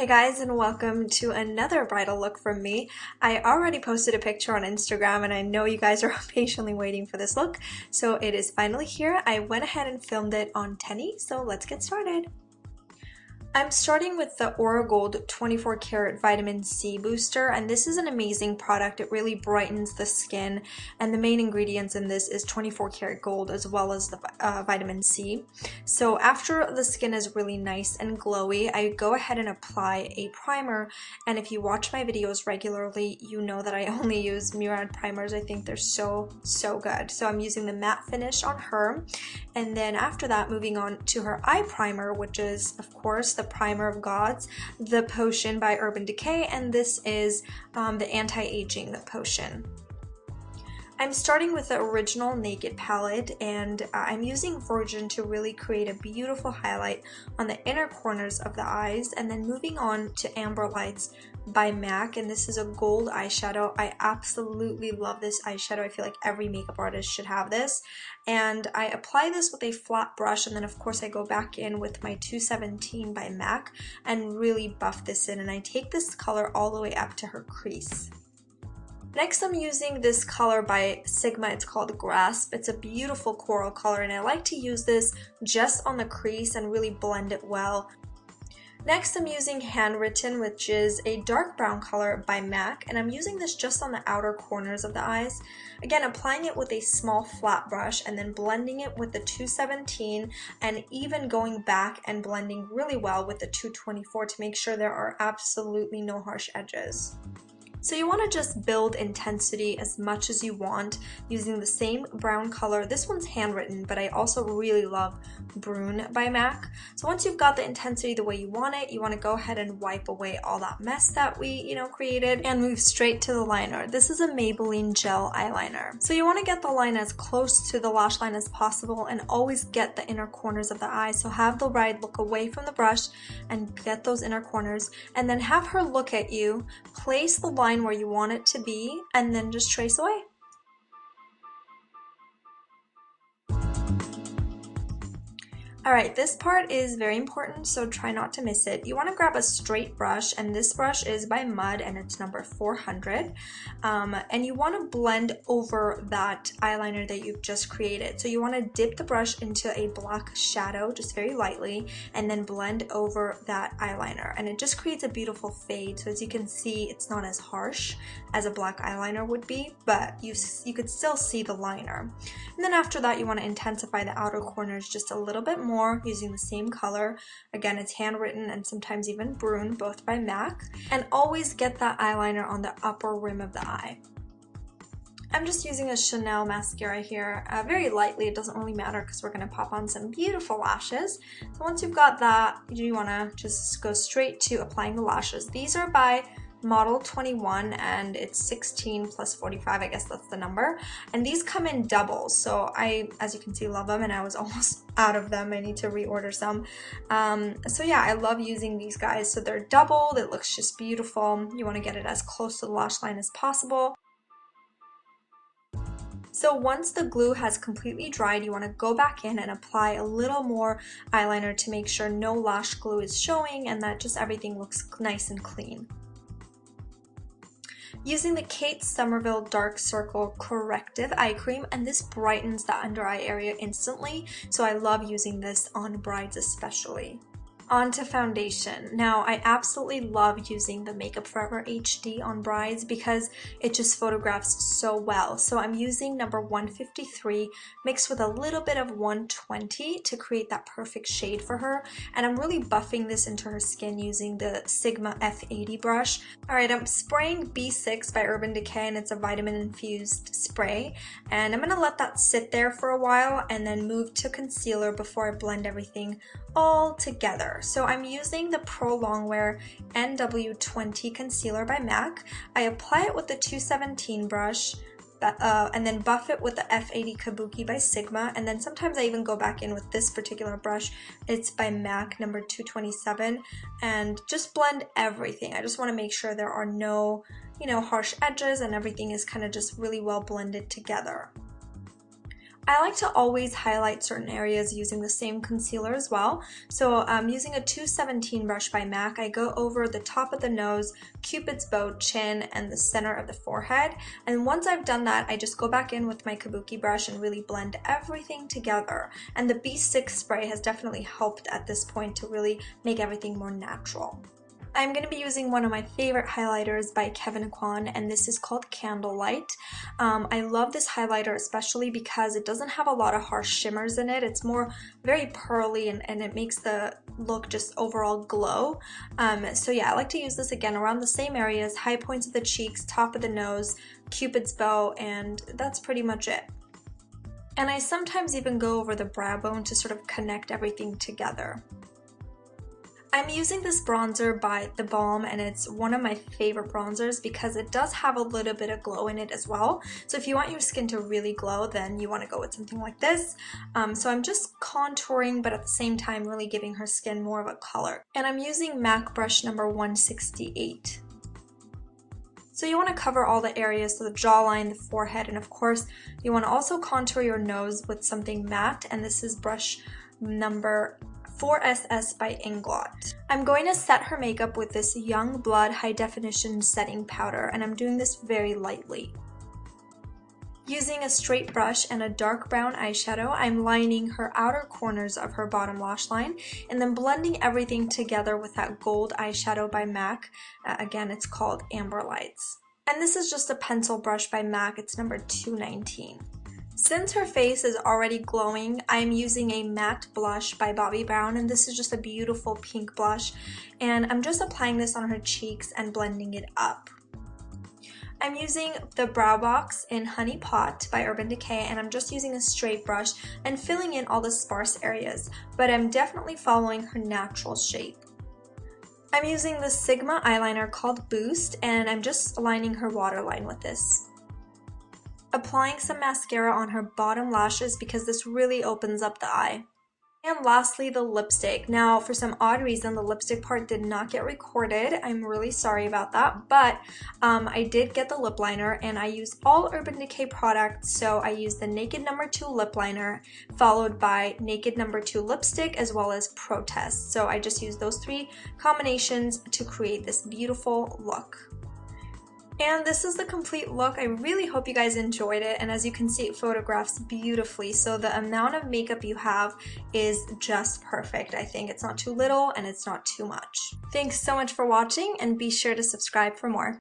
Hey guys, and welcome to another bridal look from me. I already posted a picture on Instagram and I know you guys are patiently waiting for this look, so it is finally here. I went ahead and filmed it on Tenny, so let's get started. I'm starting with the Auragold 24 karat vitamin C booster, and this is an amazing product. It really brightens the skin, and the main ingredients in this is 24 karat gold as well as the vitamin C. So after the skin is really nice and glowy, I go ahead and apply a primer, and if you watch my videos regularly, you know that I only use Murad primers. I think they're so good. So I'm using the matte finish on her, and then after that, moving on to her eye primer, which is of course the Primer of Gods, the Potion by Urban Decay, and this is the Anti-Aging Potion. I'm starting with the original Naked palette, and I'm using Virgin to really create a beautiful highlight on the inner corners of the eyes, and then moving on to Amber Lights by MAC, and this is a gold eyeshadow. I absolutely love this eyeshadow. I feel like every makeup artist should have this, and I apply this with a flat brush, and then of course I go back in with my 217 by MAC and really buff this in, and I take this color all the way up to her crease. Next, I'm using this color by Sigma. It's called Grasp. It's a beautiful coral color, and I like to use this just on the crease and really blend it well. Next, I'm using Handwritten, which is a dark brown color by MAC, and I'm using this just on the outer corners of the eyes. Again, applying it with a small flat brush and then blending it with the 217, and even going back and blending really well with the 224 to make sure there are absolutely no harsh edges. So you want to just build intensity as much as you want using the same brown color. This one's Handwritten, but I also really love Brune by MAC. So once you've got the intensity the way you want it, you want to go ahead and wipe away all that mess that we, created and move straight to the liner. This is a Maybelline gel eyeliner. So you want to get the line as close to the lash line as possible and always get the inner corners of the eye. So have the bride look away from the brush and get those inner corners, and then have her look at you, place the line where you want it to be, and then just trace away. Alright, this part is very important, so try not to miss it. You want to grab a straight brush, and this brush is by Mud, and it's number 400. And you want to blend over that eyeliner that you've just created. So you want to dip the brush into a black shadow, just very lightly, and then blend over that eyeliner. And it just creates a beautiful fade. So as you can see, it's not as harsh as a black eyeliner would be, but you could still see the liner. And then after that, you want to intensify the outer corners just a little bit more using the same color. Again, it's Handwritten and sometimes even Brune, both by MAC. And always get that eyeliner on the upper rim of the eye. I'm just using a Chanel mascara here, very lightly. It doesn't really matter because we're going to pop on some beautiful lashes. So once you've got that, you want to just go straight to applying the lashes. These are by Model 21, and it's 16 plus 45, I guess that's the number. And these come in doubles, so I, as you can see, love them, and I was almost out of them. I need to reorder some. So yeah, I love using these guys. So they're doubled, it looks just beautiful. You want to get it as close to the lash line as possible. So once the glue has completely dried, you want to go back in and apply a little more eyeliner to make sure no lash glue is showing and that just everything looks nice and clean. Using the Kate Somerville Dark Circle Corrective Eye Cream, and this brightens the under eye area instantly, so I love using this on brides especially. On to foundation. Now, I absolutely love using the Makeup Forever HD on brides because it just photographs so well. So I'm using number 153 mixed with a little bit of 120 to create that perfect shade for her. And I'm really buffing this into her skin using the Sigma F80 brush. Alright, I'm spraying B6 by Urban Decay, and it's a vitamin infused spray. And I'm going to let that sit there for a while and then move to concealer before I blend everything all together. So I'm using the Pro Longwear NW20 concealer by MAC. I apply it with the 217 brush and then buff it with the F80 Kabuki by Sigma, and then sometimes I even go back in with this particular brush. It's by MAC number 227, and just blend everything. I just want to make sure there are no, harsh edges and everything is kind of just really well blended together. I like to always highlight certain areas using the same concealer as well. So using a 217 brush by MAC, I go over the top of the nose, Cupid's bow, chin, and the center of the forehead. And once I've done that, I just go back in with my Kabuki brush and really blend everything together. And the B6 spray has definitely helped at this point to really make everything more natural. I'm going to be using one of my favorite highlighters by Kevyn Aucoin, and this is called Candlelight. I love this highlighter especially because it doesn't have a lot of harsh shimmers in it. It's more very pearly and it makes the look just overall glow. So yeah, I like to use this again around the same areas, high points of the cheeks, top of the nose, Cupid's bow, and that's pretty much it. And I sometimes even go over the brow bone to sort of connect everything together. I'm using this bronzer by The Balm, and it's one of my favorite bronzers because it does have a little bit of glow in it as well. So if you want your skin to really glow, then you want to go with something like this. So I'm just contouring, but at the same time really giving her skin more of a color. And I'm using MAC brush number 168. So you want to cover all the areas, so the jawline, the forehead, and of course you want to also contour your nose with something matte, and this is brush number 4SS by Inglot. I'm going to set her makeup with this Young Blood High Definition Setting Powder, and I'm doing this very lightly. Using a straight brush and a dark brown eyeshadow, I'm lining her outer corners of her bottom lash line and then blending everything together with that gold eyeshadow by MAC. Again, it's called Amber Lights. And this is just a pencil brush by MAC, it's number 219. Since her face is already glowing, I'm using a matte blush by Bobbi Brown, and this is just a beautiful pink blush, and I'm just applying this on her cheeks and blending it up. I'm using the Brow Box in Honey Pot by Urban Decay, and I'm just using a straight brush and filling in all the sparse areas, but I'm definitely following her natural shape. I'm using the Sigma eyeliner called Boost, and I'm just lining her waterline with this. Applying some mascara on her bottom lashes because this really opens up the eye. And lastly, the lipstick. Now, for some odd reason, the lipstick part did not get recorded. I'm really sorry about that, but I did get the lip liner, and I used all Urban Decay products. So I used the Naked No. 2 lip liner, followed by Naked No. 2 lipstick, as well as Protest. So I just used those three combinations to create this beautiful look. And this is the complete look. I really hope you guys enjoyed it, and as you can see, it photographs beautifully, so the amount of makeup you have is just perfect. I think it's not too little and it's not too much. Thanks so much for watching, and be sure to subscribe for more.